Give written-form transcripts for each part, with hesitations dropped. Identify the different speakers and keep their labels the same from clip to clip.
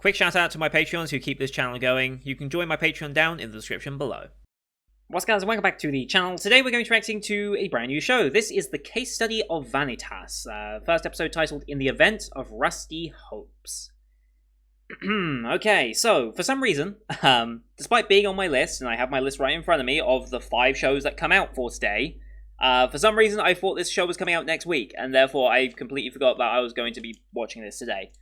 Speaker 1: Quick shout out to my Patreons who keep this channel going. You can join my Patreon down in the description below. What's up, guys, and welcome back to the channel. Today we're going to be reacting to a brand new show. This is the case study of Vanitas. First episode titled In the Event of Rusty Hopes. Okay, so for some reason, despite being on my list, and I have my list right in front of me of the 5 shows that come out for today, for some reason I thought this show was coming out next week, and therefore I completely forgot that I was going to be watching this today.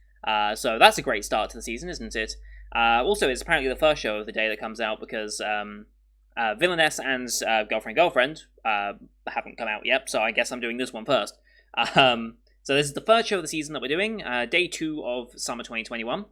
Speaker 1: So that's a great start to the season, isn't it? Also, it's apparently the first show of the day that comes out because Villainess and Girlfriend haven't come out yet, so I guess I'm doing this one first. So this is the first show of the season that we're doing, day 2 of summer 2021.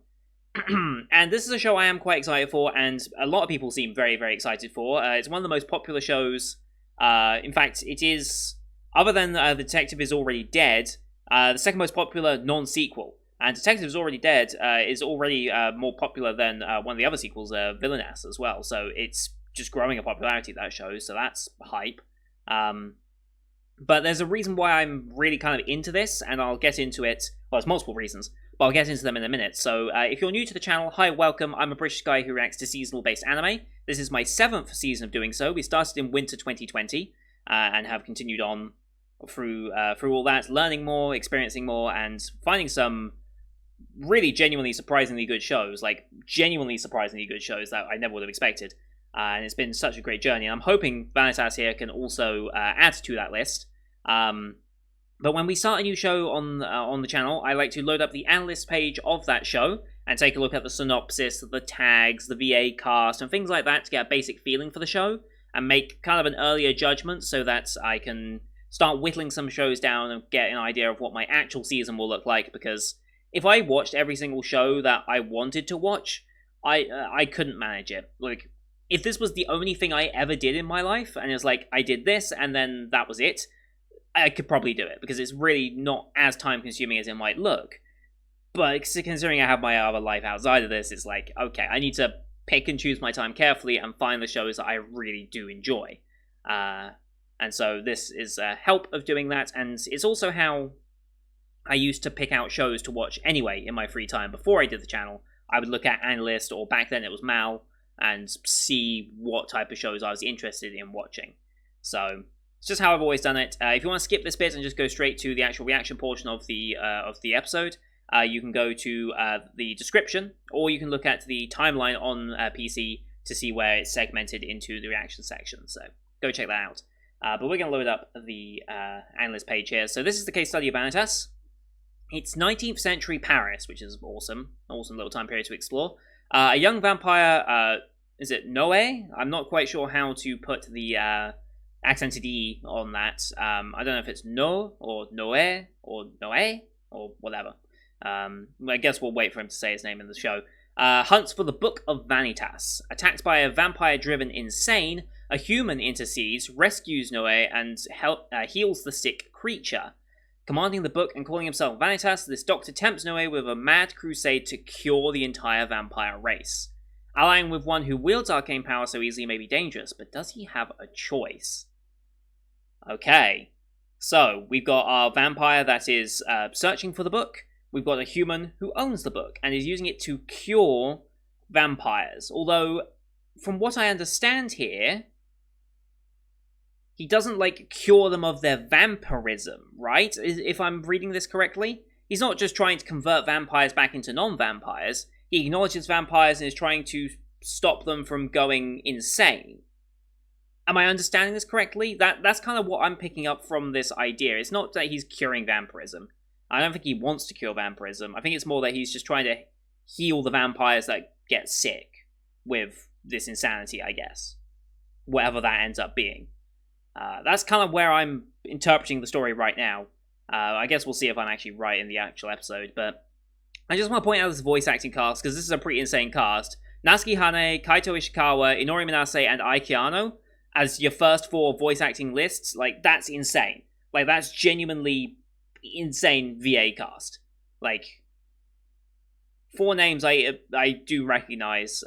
Speaker 1: And this is a show I am quite excited for, and a lot of people seem very, very excited for. It's one of the most popular shows. In fact, it is, other than The Detective Is Already Dead, the second most popular non-sequel. And Detective Is Already Dead is already more popular than one of the other sequels, Villainess, as well. So it's just growing in popularity, that show, so that's hype. But there's a reason why I'm really kind of into this, and I'll get into it. Well, there's multiple reasons, but I'll get into them in a minute. So if you're new to the channel, hi, welcome. I'm a British guy who reacts to seasonal-based anime. This is my 7th season of doing so. We started in winter 2020 and have continued on through all that, learning more, experiencing more, and finding some really genuinely surprisingly good shows, like genuinely surprisingly good shows that I never would have expected. And it's been such a great journey. And I'm hoping Vanitas here can also add to that list. But when we start a new show on the channel, I like to load up the analyst page of that show and take a look at the synopsis, the tags, the VA cast, and things like that to get a basic feeling for the show and make kind of an earlier judgment so that I can start whittling some shows down and get an idea of what my actual season will look like. Because if I watched every single show that I wanted to watch, I couldn't manage it. Like, if this was the only thing I ever did in my life, and it was like, I did this, and then that was it, I could probably do it, because it's really not as time-consuming as it might look. But considering I have my other life outside of this, it's like, okay, I need to pick and choose my time carefully and find the shows that I really do enjoy. And so this is a help of doing that, and it's also how I used to pick out shows to watch anyway in my free time. Before I did the channel, I would look at Analyst, or back then it was Mal, and see what type of shows I was interested in watching. So it's just how I've always done it. If you want to skip this bit and just go straight to the actual reaction portion of the episode, you can go to the description, or you can look at the timeline on PC to see where it's segmented into the reaction section. So go check that out. But we're going to load up the analyst page here. So this is the case study of Vanitas. It's 19th century Paris, which is awesome. Awesome little time period to explore. A young vampire, is it Noe? I'm not quite sure how to put the accented E on that. I don't know if it's No, or Noe, or Noe, or whatever. I guess we'll wait for him to say his name in the show. Hunts for the Book of Vanitas. Attacked by a vampire-driven insane, a human intercedes, rescues Noe, and heals the sick creature. Commanding the book and calling himself Vanitas, this doctor tempts Noe with a mad crusade to cure the entire vampire race. Allying with one who wields arcane power so easily may be dangerous, but does he have a choice? Okay, so we've got our vampire that is searching for the book. We've got a human who owns the book and is using it to cure vampires. Although, from what I understand here, he doesn't, like, cure them of their vampirism, right? If I'm reading this correctly? He's not just trying to convert vampires back into non-vampires. He acknowledges vampires and is trying to stop them from going insane. Am I understanding this correctly? That's kind of what I'm picking up from this idea. It's not that he's curing vampirism. I don't think he wants to cure vampirism. I think it's more that he's just trying to heal the vampires that get sick with this insanity, I guess. Whatever that ends up being. That's kind of where I'm interpreting the story right now. I guess we'll see if I'm actually right in the actual episode, but I just want to point out this voice acting cast, because this is a pretty insane cast. Natsuki Hane, Kaito Ishikawa, Inori Minase, and Ai Kiano as your first 4 voice acting lists. Like, that's insane. Like, that's genuinely insane VA cast. Like, 4 names I do recognize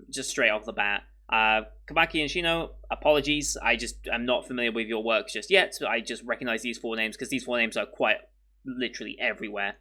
Speaker 1: just straight off the bat. Kabaki and Shino, apologies, I'm not familiar with your work just yet. I just recognize these 4 names because these 4 names are quite literally everywhere.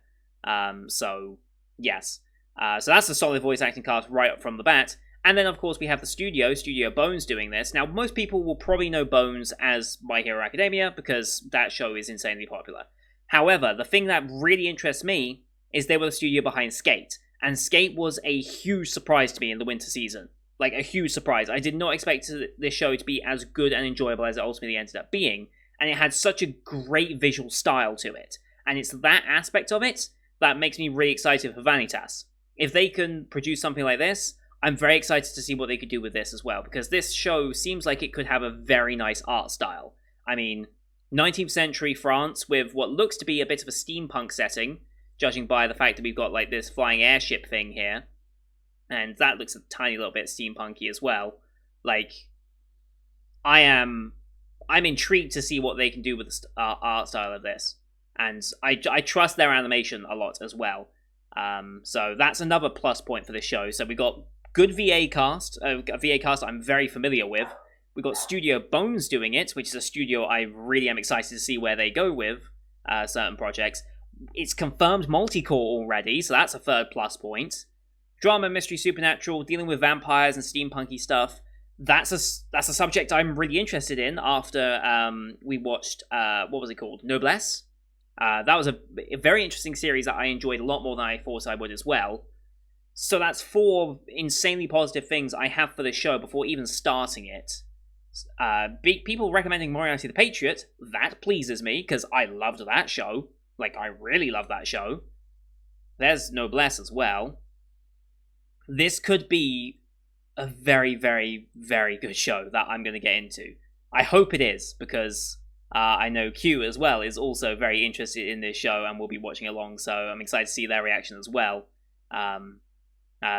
Speaker 1: So, yes. So that's a solid voice acting cast right up from the bat. And then, of course, we have the Studio Bones doing this. Now, most people will probably know Bones as My Hero Academia because that show is insanely popular. However, the thing that really interests me is they were the studio behind Skate. And Skate was a huge surprise to me in the winter season. Like, a huge surprise. I did not expect this show to be as good and enjoyable as it ultimately ended up being. And it had such a great visual style to it. And it's that aspect of it that makes me really excited for Vanitas. If they can produce something like this, I'm very excited to see what they could do with this as well, because this show seems like it could have a very nice art style. I mean, 19th century France with what looks to be a bit of a steampunk setting, judging by the fact that we've got like this flying airship thing here, and that looks a tiny little bit steampunky as well. Like, I'm intrigued to see what they can do with the art style of this, and I trust their animation a lot as well. So that's another plus point for this show. So we got good VA cast, a VA cast I'm very familiar with. We got Studio Bones doing it, which is a studio I really am excited to see where they go with certain projects. It's confirmed multi-core already, so that's a third plus point. Drama, mystery, supernatural, dealing with vampires and steampunky stuff. That's a subject I'm really interested in after we watched, what was it called? Noblesse? That was a very interesting series that I enjoyed a lot more than I thought I would as well. So that's 4 insanely positive things I have for this show before even starting it. People recommending Moriarty the Patriot, that pleases me, because I loved that show. Like, I really love that show. There's Noblesse as well. This could be a very, very, very good show that I'm going to get into. I hope it is, because I know Q as well is also very interested in this show and will be watching along, so I'm excited to see their reaction as well.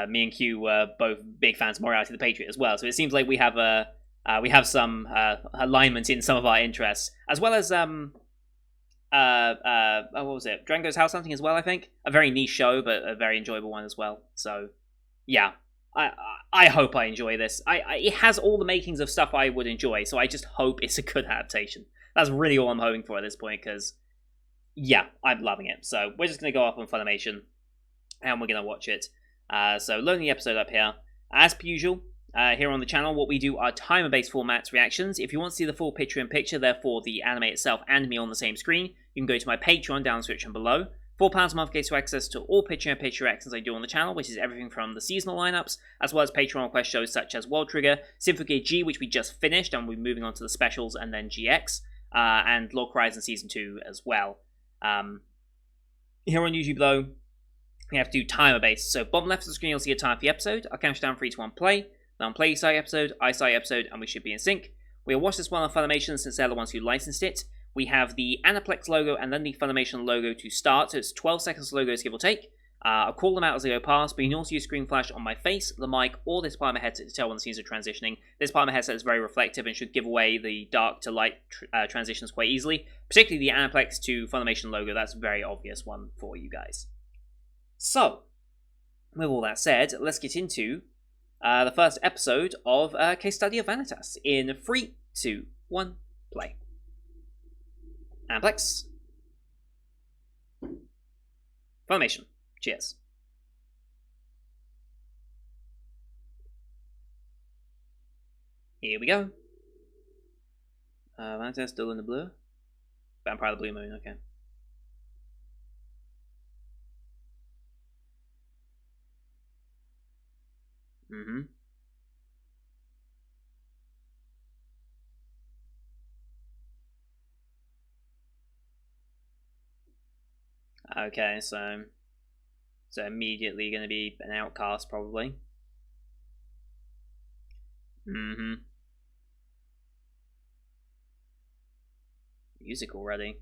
Speaker 1: Me and Q were both big fans of Moriarty the Patriot as well, so it seems like we have some alignment in some of our interests, as well as what was it? Drango's House Hunting as well, I think. A very niche show, but a very enjoyable one as well. So, yeah. I hope I enjoy this. It has all the makings of stuff I would enjoy, so I just hope it's a good adaptation. That's really all I'm hoping for at this point, because, yeah, I'm loving it. So, we're just going to go up on Funimation, and we're going to watch it. So, loading the episode up here. As per usual, here on the channel, what we do are timer-based formats reactions. If you want to see the full picture-in-picture, therefore the anime itself and me on the same screen, you can go to my Patreon down the description below. £4 a month gets you access to all picture-in-picture reactions I do on the channel, which is everything from the seasonal lineups, as well as Patreon request shows such as World Trigger, Symphogear G, which we just finished, and we're moving on to the specials, and then GX, and Lord Horizon Season 2 as well. Here on YouTube, though, we have to do timer-based. So bottom left of the screen, you'll see a time for the episode. I'll count down 3, 2, 1, play. Then on play side episode, I side episode, and we should be in sync. We'll watch this one on Funimation since they're the ones who licensed it. We have the Aniplex logo and then the Funimation logo to start, so it's 12 seconds logos give or take. I'll call them out as they go past, but you can also use screen flash on my face, the mic, or this part of my headset to tell when the scenes are transitioning. This part of my headset is very reflective and should give away the dark to light transitions quite easily, particularly the Aniplex to Funimation logo. That's a very obvious one for you guys. So, with all that said, let's get into the first episode of Case Study of Vanitas in 3, 2, 1, play. Aniplex. Funimation. Cheers. Here we go. Vanitas still in the blue. Vampire of the Blue Moon, okay. Mm-hmm. Okay, so immediately going to be an outcast, probably. Mm-hmm. Music already.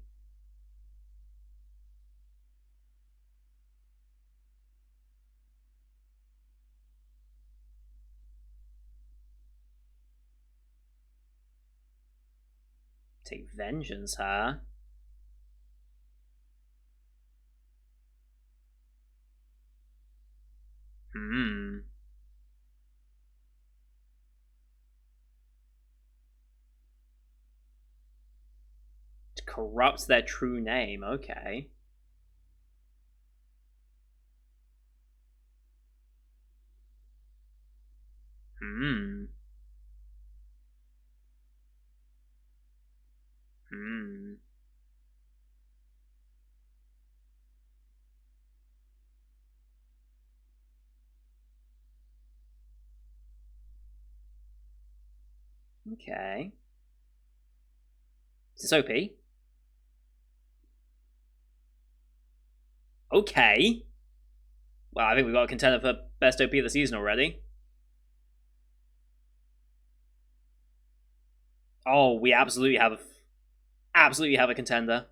Speaker 1: Take vengeance, huh? Corrupts their true name, okay. Hmm. Hmm. Okay. Is this OP? Okay. Well, I think we've got a contender for best OP of the season already. Oh, we absolutely have a contender.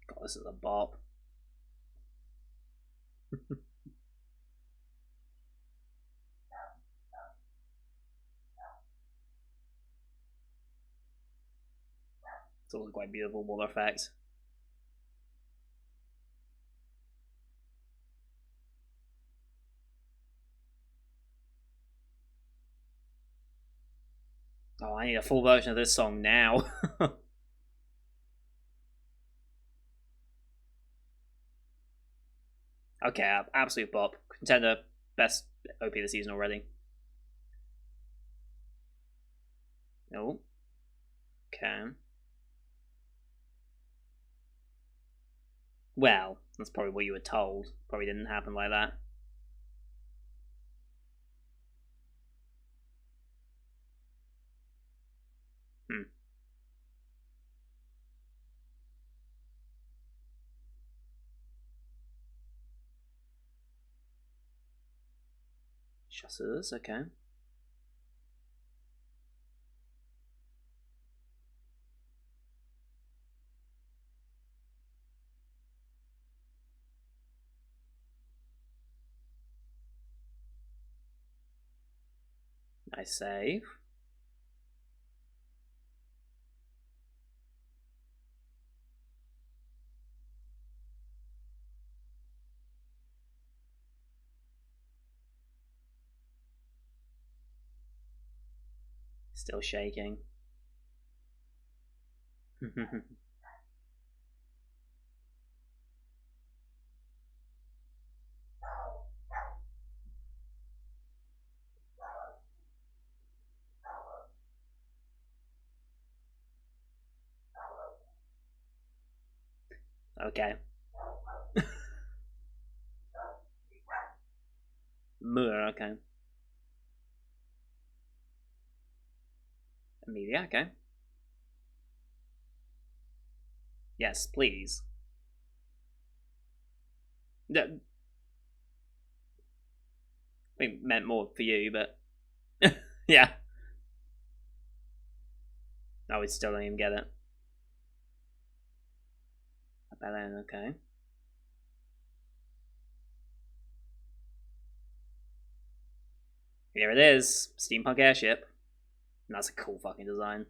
Speaker 1: God, this is a bop. It's also quite beautiful water effect. Oh, I need a full version of this song now. Okay, absolute bop. Contender, best OP of the season already. Oh, okay. Well, that's probably what you were told. Probably didn't happen like that. Hmm. Chasseurs, okay. Nice save. Still shaking. Okay. Moor, okay. Amelia, okay. Yes, please. I think meant more for you, but yeah. No, we still don't even get it. Belen, okay. Here it is. Steampunk airship. And that's a cool fucking design.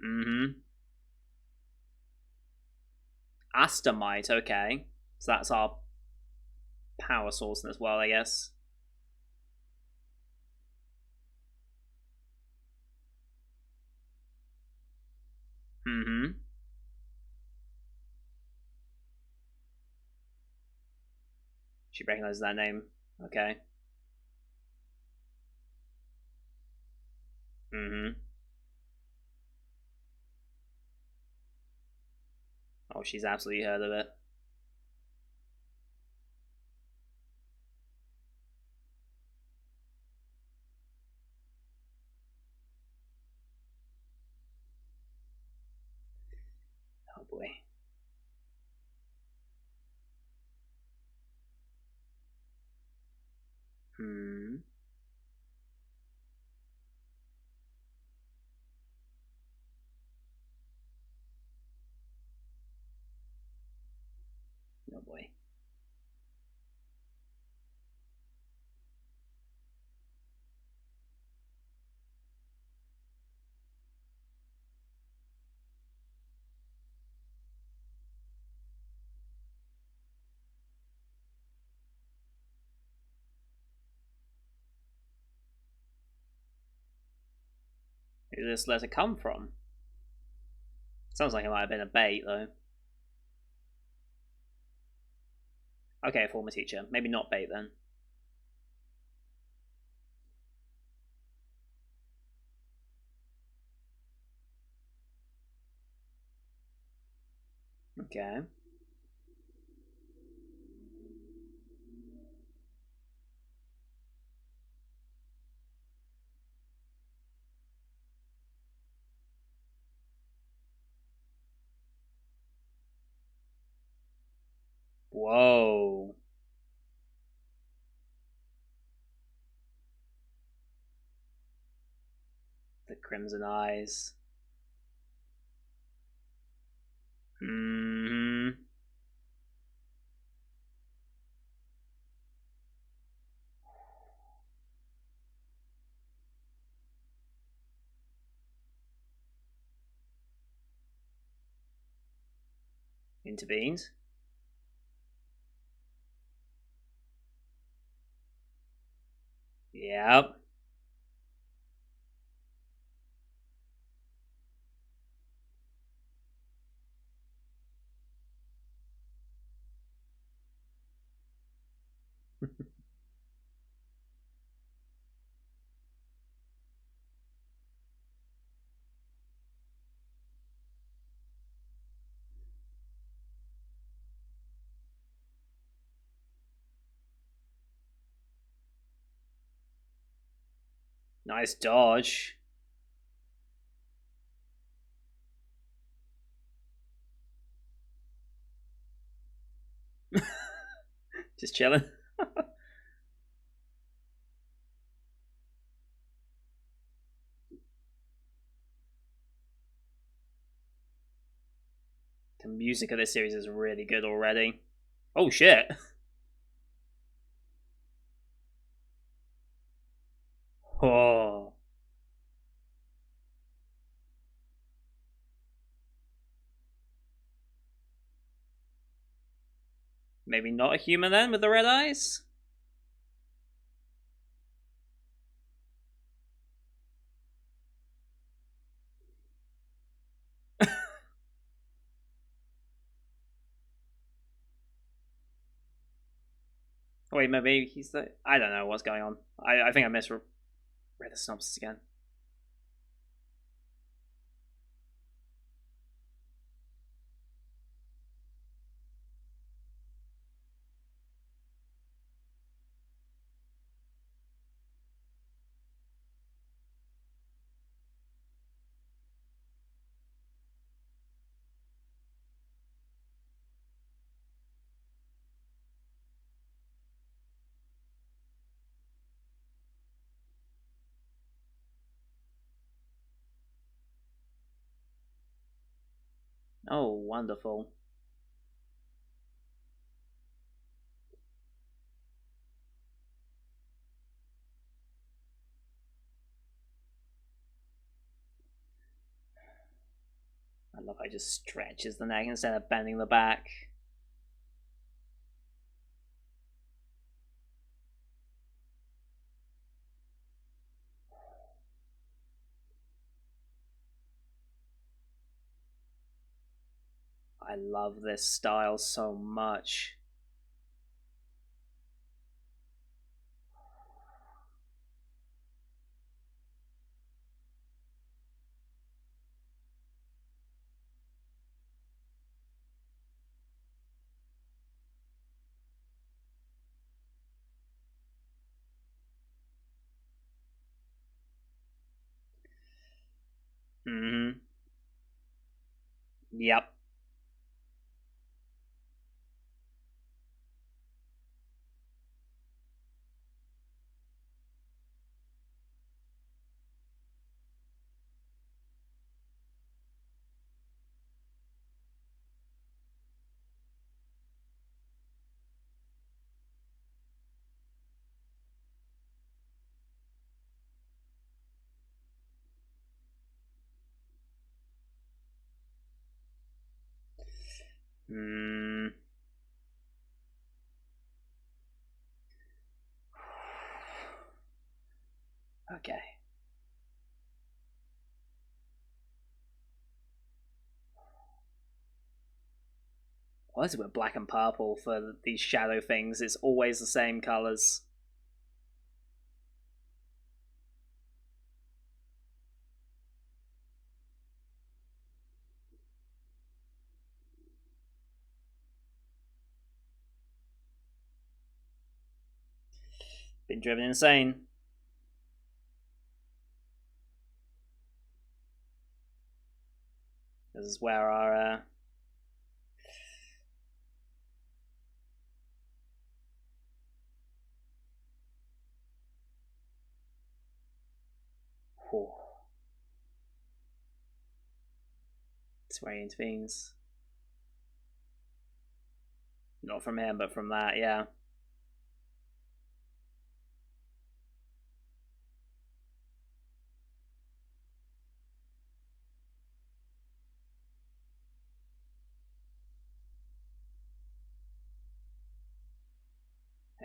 Speaker 1: Mm-hmm. Astamite, okay. So that's our power source as well, I guess. Mm-hmm. She recognizes that name. Okay. Mm-hmm. Oh, she's absolutely heard of it. Oh boy. Oh boy. Who did this letter come from? Sounds like it might have been a bait, though. Okay, former teacher. Maybe not bait then. Okay. Whoa. The crimson eyes. Hmm. Intervened. Yep. Nice dodge. Just chilling. The music of this series is really good already. Oh shit. Oh. Maybe not a human then with the red eyes? Wait, maybe he's the. I don't know what's going on. I think I misread the synopsis again. Oh, wonderful. I love how he just stretches the neck instead of bending the back. I love this style so much. Hmm. Yep. Hmm. Okay. What is it with black and purple for these shadow things? It's always the same colours. Been driven insane. This is where our it's where he intervenes. Not from him, but from that, yeah.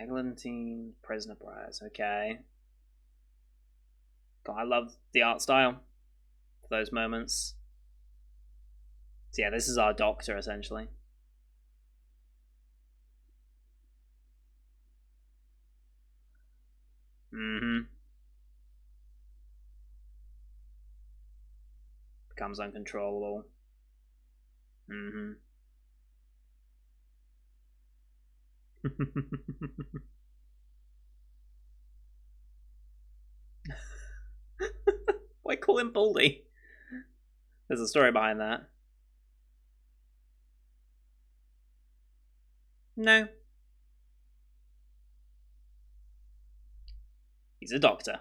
Speaker 1: Eglantine, Prisoner Briars, okay. God, I love the art style for those moments. So yeah, this is our doctor, essentially. Mm-hmm. Becomes uncontrollable. Mm-hmm. Why call him Baldy? There's a story behind that. No. He's a doctor.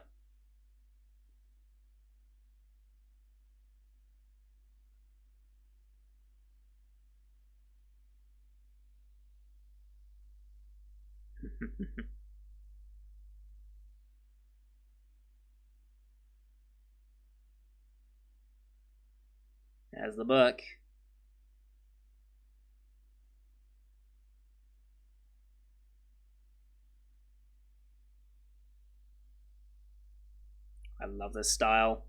Speaker 1: There's the book. I love this style.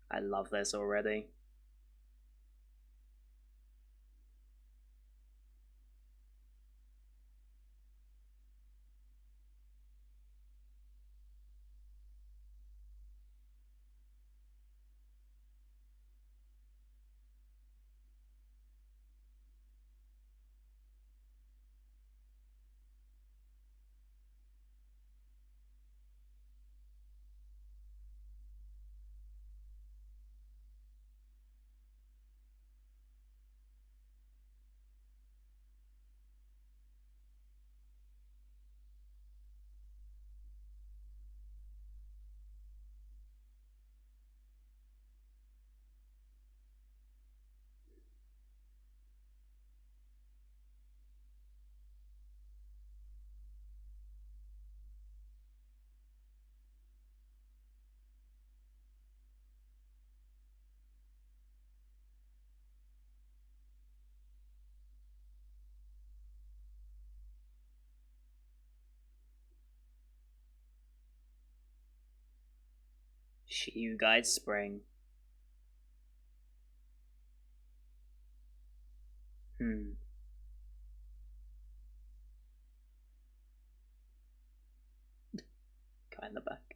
Speaker 1: I love this already. She who guides spring. Hmm. Guy in the back.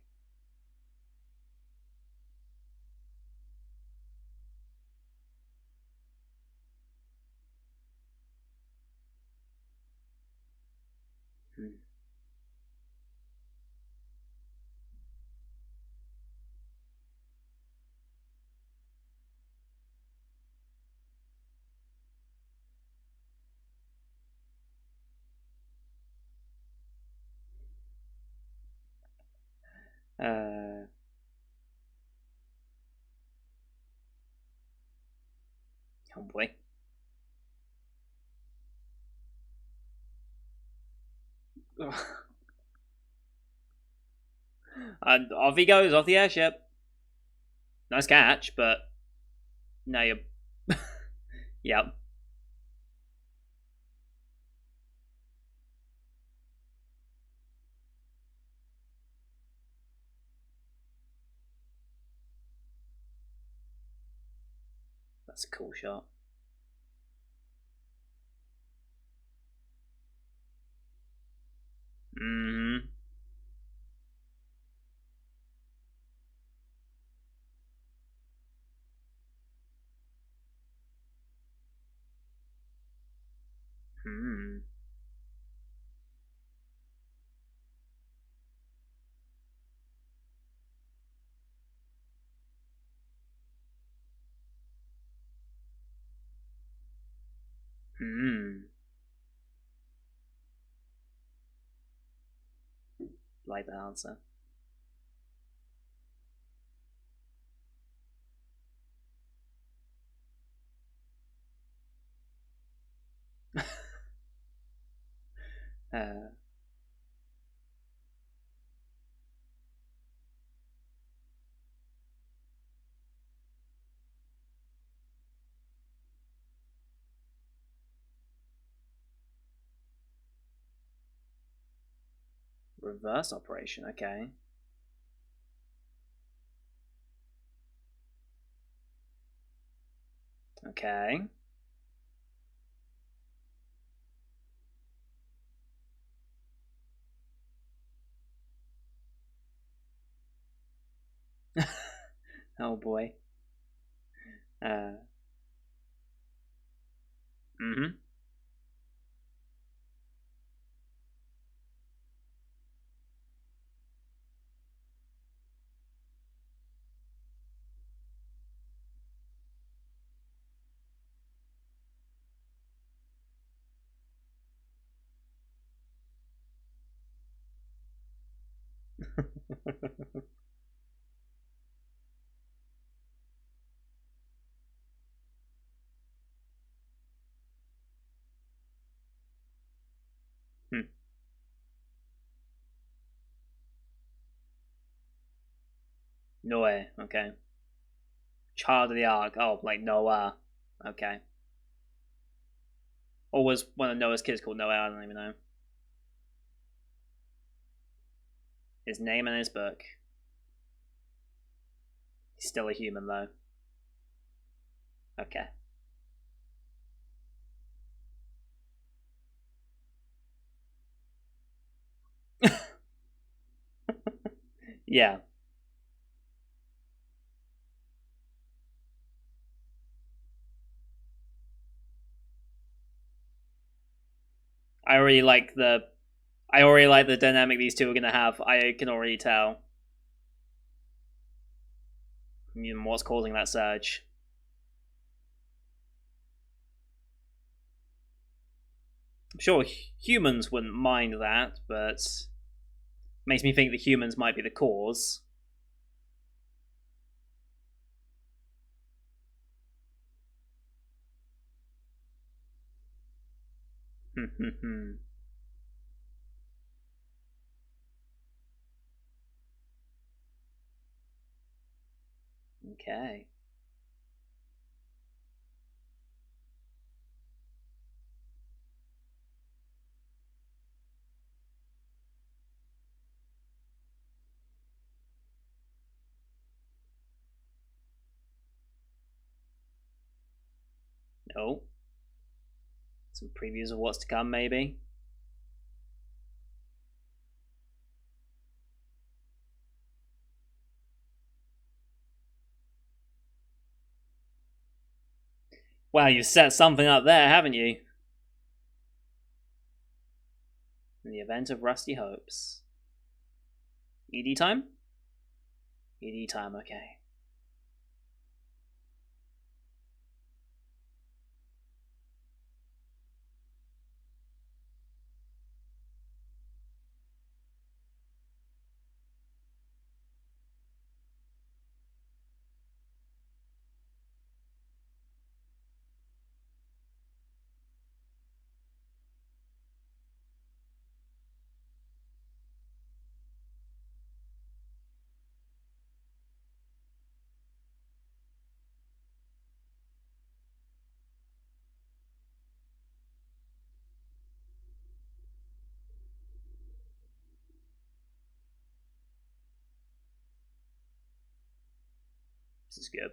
Speaker 1: Hmm. Uh. Oh boy. And off he goes, off the airship. Nice catch, but now you're. Yep. That's a cool shot. Mm hmm. Hmm. Like that answer. uh, reverse operation. Okay. Okay. Oh boy. Uh. Mm-hmm. Hmm. Noah. Okay. Child of the Ark. Oh, like Noah. Okay. Or was one of Noah's kids called Noah? I don't even know. His name in his book. He's still a human though. Okay. Yeah. I already like the I already like the dynamic these two are gonna have. I can already tell. What's causing that surge. I'm sure humans wouldn't mind that, but makes me think the humans might be the cause. Okay. Oh, some previews of what's to come, maybe. Wow, you've set something up there, haven't you? In the event of Rusty Hopes. ED time? ED time, okay. This is good.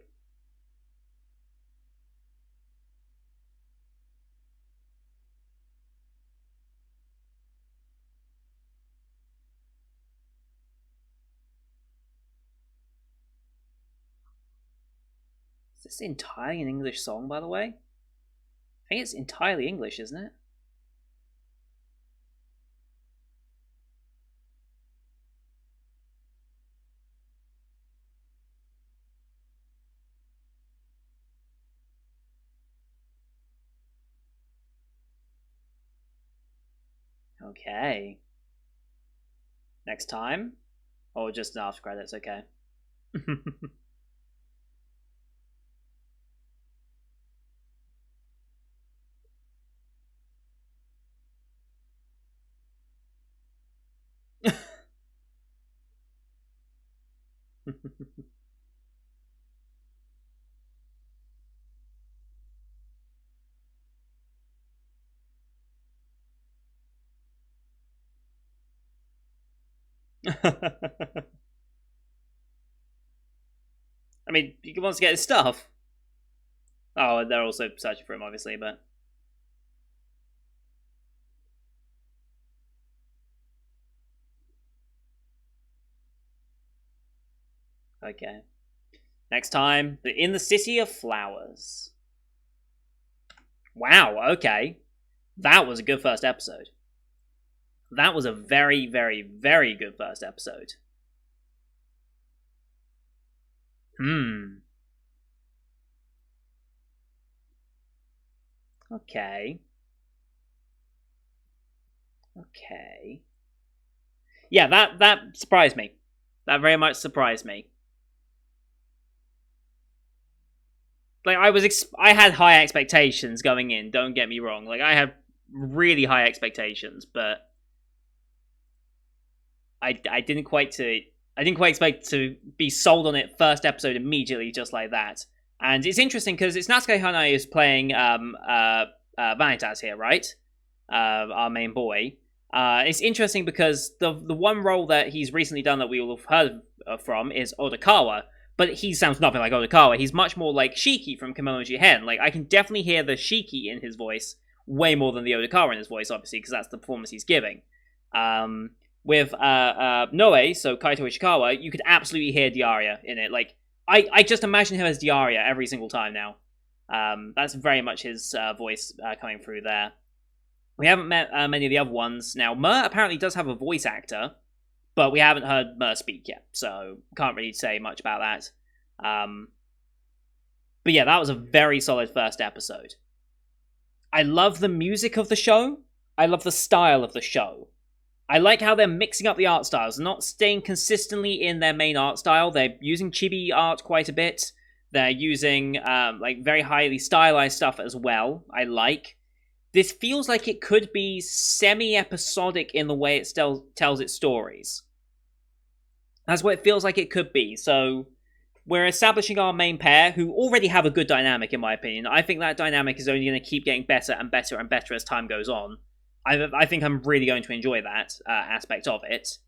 Speaker 1: Is this entirely an English song, by the way? I think it's entirely English, isn't it? Okay. Next time? Or just after credits, okay. I mean, he wants to get his stuff. Oh, they're also searching for him, obviously, but... Okay. Next time, in the City of Flowers. Wow, okay. That was a good first episode. That was a very, very, very good first episode. Okay. Okay. Yeah, that surprised me. That very much surprised me. Like I had high expectations going in. Don't get me wrong. Like I had really high expectations, but I didn't quite expect to be sold on it first episode immediately, just like that. And it's interesting because it's Natsuki Hanai is playing Vanitas here, right? Our main boy. It's interesting because the one role that he's recently done that we all have heard from is Odakawa, but he sounds nothing like Odakawa. He's much more like Shiki from Kemonoji Hen. Like, I can definitely hear the Shiki in his voice way more than the Odakawa in his voice, obviously, because that's the performance he's giving. With Noe, so Kaito Ishikawa, you could absolutely hear Diaria in it. Like, I just imagine him as Diaria every single time now. That's very much his voice coming through there. We haven't met many of the other ones. Now, Mer apparently does have a voice actor, but we haven't heard Mer speak yet, so can't really say much about that. But yeah, that was a very solid first episode. I love the music of the show. I love the style of the show. I like how they're mixing up the art styles, not staying consistently in their main art style. They're using chibi art quite a bit. They're using like very highly stylized stuff as well. I like. This feels like it could be semi-episodic in the way it tells its stories. That's what it feels like it could be. So we're establishing our main pair, who already have a good dynamic, in my opinion. I think that dynamic is only going to keep getting better and better and better as time goes on. I think I'm really going to enjoy that aspect of it.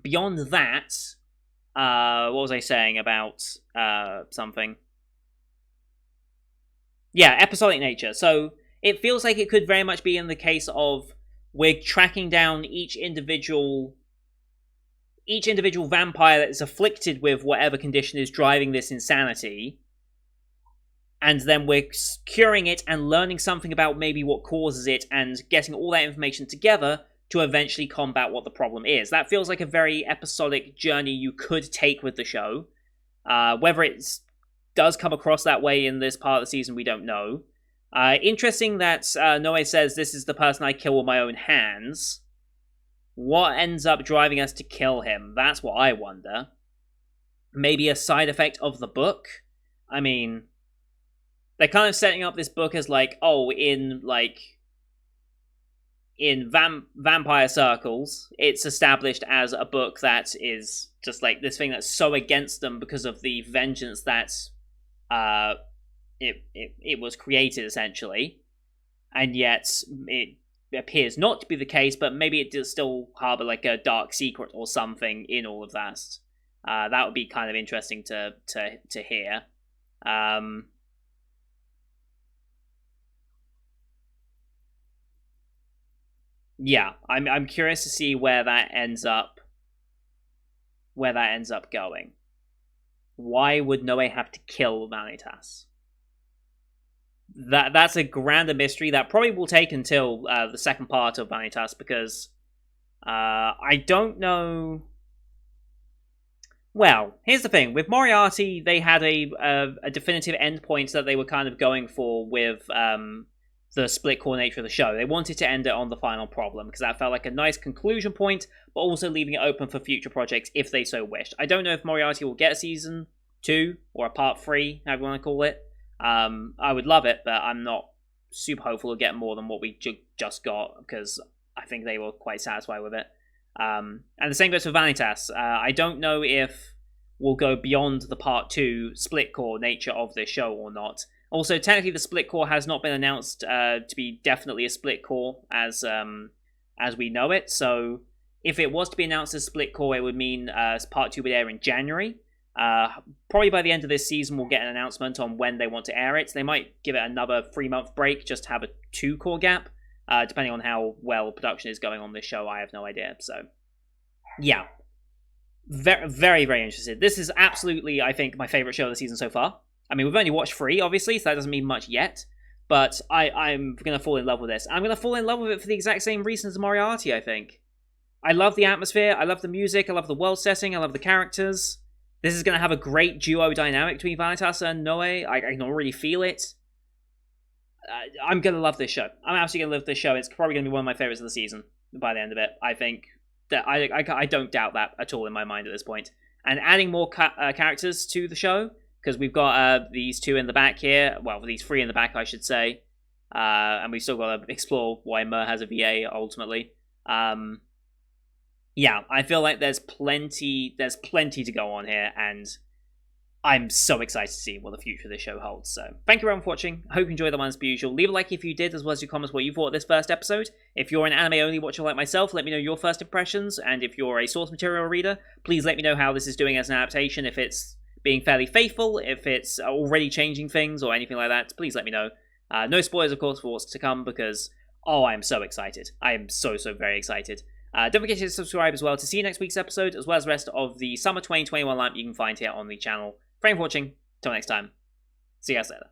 Speaker 1: Beyond that, what was I saying about something? Yeah, episodic nature. So it feels like it could very much be in the case of we're tracking down each individual vampire that is afflicted with whatever condition is driving this insanity, and then we're curing it and learning something about maybe what causes it and getting all that information together to eventually combat what the problem is. That feels like a very episodic journey you could take with the show. Whether it's does come across that way in this part of the season, we don't know. Interesting that Noe says, this is the person I kill with my own hands. What ends up driving us to kill him? That's what I wonder. Maybe a side effect of the book? I mean, they're kind of setting up this book as like, oh, in vampire circles, it's established as a book that is just like this thing that's so against them because of the vengeance that it was created, essentially, and yet it appears not to be the case, but maybe it does still harbor like a dark secret or something in all of that. That would be kind of interesting to hear. Yeah, I'm curious to see where that ends up. Where that ends up going. Why would Noe have to kill Vanitas? That's a grander mystery that probably will take until the second part of Vanitas, because I don't know. Well, here's the thing. With Moriarty, they had a definitive endpoint that they were kind of going for with the split core nature of the show. They wanted to end it on the final problem, because that felt like a nice conclusion point, but also leaving it open for future projects if they so wished. I don't know if Moriarty will get a season 2 or a part 3, however you want to call it. I would love it, but I'm not super hopeful to get more than what we just got, because I think they were quite satisfied with it. And the same goes for Vanitas. I don't know if we'll go beyond the part 2 split core nature of this show or not. Also, technically, the split core has not been announced to be definitely a split core as we know it. So, if it was to be announced as split core, it would mean part 2 would air in January. Probably by the end of this season, we'll get an announcement on when they want to air it. They might give it another 3-month break just to have a 2-core gap, depending on how well production is going on this show. I have no idea. So, yeah. Very, very, very interested. This is absolutely, I think, my favorite show of the season so far. I mean, we've only watched 3, obviously, so that doesn't mean much yet. But I'm going to fall in love with this. I'm going to fall in love with it for the exact same reasons as Moriarty, I think. I love the atmosphere, I love the music, I love the world setting, I love the characters. This is going to have a great duo dynamic between Vanitas and Noe. I can already feel it. I'm going to love this show. I'm absolutely going to love this show. It's probably going to be one of my favorites of the season by the end of it. I think that I don't doubt that at all in my mind at this point. And adding more characters to the show, because we've got these 2 in the back here. Well, these 3 in the back, I should say. And we've still got to explore why Mer has a VA, ultimately. Yeah, I feel like there's plenty to go on here, and I'm so excited to see what the future of this show holds. So, thank you everyone for watching. I hope you enjoyed the one as per usual. Leave a like if you did, as well as your comments what you thought of this first episode. If you're an anime-only watcher like myself, let me know your first impressions, and if you're a source material reader, please let me know how this is doing as an adaptation, if it's being fairly faithful, if it's already changing things, or anything like that. Please let me know. No spoilers, of course, for what's to come, because, I am so excited. I am so very excited. Don't forget to subscribe as well to see next week's episode, as well as the rest of the Summer 2021 lineup you can find here on the channel. Thank you for watching. Till next time. See you guys later.